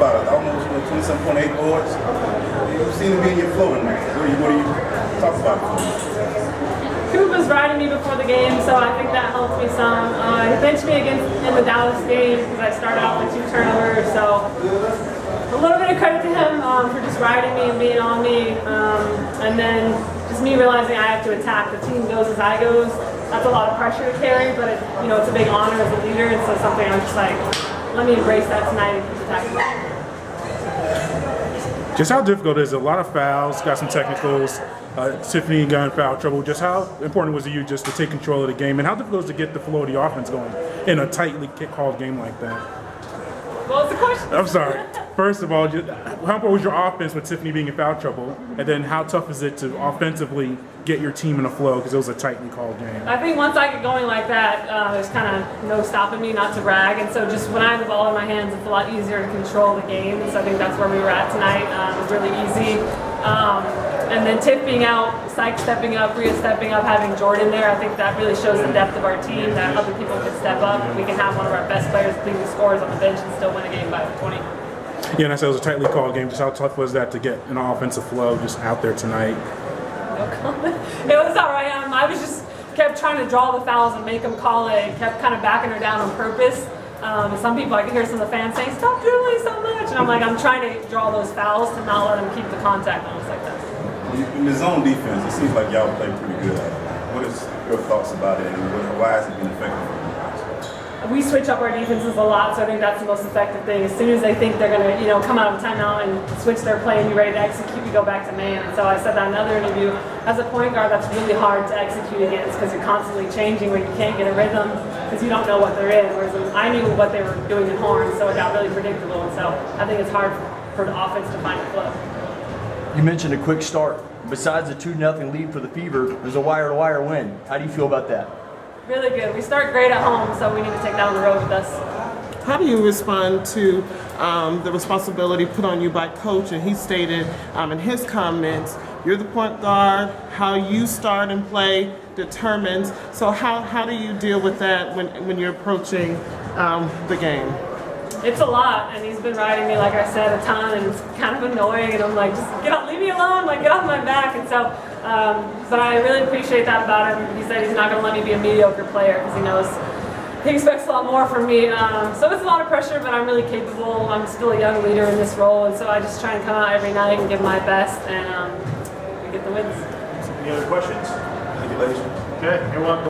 about it. Almost 27.8 boards. You seem to be in your flow tonight. What do you talk about it? Coop was riding me before the game, so I think that helped me some. He benched me in the Dallas game because I started off with 2 turnovers, so a little bit of credit to him for just riding me and being on me, and then just me realizing I have to attack. The team goes as I goes. That's a lot of pressure to carry, but it's a big honor as a leader, and so something I'm just like, let me embrace that tonight and keep attacking. Just how difficult is it? A lot of fouls, got some technicals. Tiffany got in foul trouble. Just how important was it to you just to take control of the game, and how difficult is it to get the flow of the offense going in a tightly called game like that? What was the question? I'm sorry. First of all, how important was your offense with Tiffany being in foul trouble, and then how tough is it to offensively get your team in a flow because it was a tightly called game? I think once I get going like that, there's kind of no stopping me, not to brag, and so just when I have the ball in my hands, it's a lot easier to control the game, and so I think that's where we were at tonight. It was really easy. And then Tiff being out, Syke stepping up, Rhea stepping up, having Jordan there, I think that really shows the depth of our team, that other people can step up, and we can have one of our best players leading scores on the bench and still win a game by 20. Yeah, and I said it was a tightly called game. Just how tough was that to get an offensive flow just out there tonight? No comment. It was all right. I was just kept trying to draw the fouls and make them call it, kept kind of backing her down on purpose. Some people, I could hear some of the fans saying, "Stop dribbling so much," and I'm like, I'm trying to draw those fouls to not let them keep the contact on us like that. In the zone defense, it seems like y'all play pretty good at it. What is your thoughts about it, and why has it been effective? We switch up our defenses a lot, so I think that's the most effective thing. As soon as they think they're going to, come out of timeout and switch their play and be ready to execute, we go back to man. And so I said that in another interview. As a point guard, that's really hard to execute against because you're constantly changing when you can't get a rhythm because you don't know what they're in. Whereas I knew what they were doing in horn, so it got really predictable. And so I think it's hard for the offense to find a flow. You mentioned a quick start. Besides a 2-0 lead for the Fever, there's a wire-to-wire win. How do you feel about that? Really good. We start great at home, so we need to take that on the road with us. How do you respond to the responsibility put on you by coach? And he stated in his comments, you're the point guard, how you start and play determines. So how do you deal with that when you're approaching the game? It's a lot, and he's been riding me, like I said, a ton, and it's kind of annoying, and I'm like, just get off, leave me alone, like, get off my back, and so, but I really appreciate that about him. He said he's not going to let me be a mediocre player, because he knows he expects a lot more from me, so it's a lot of pressure, but I'm really capable. I'm still a young leader in this role, and so I just try and come out every night and give my best, and we get the wins. Any other questions? Thank you, ladies. Okay, everyone.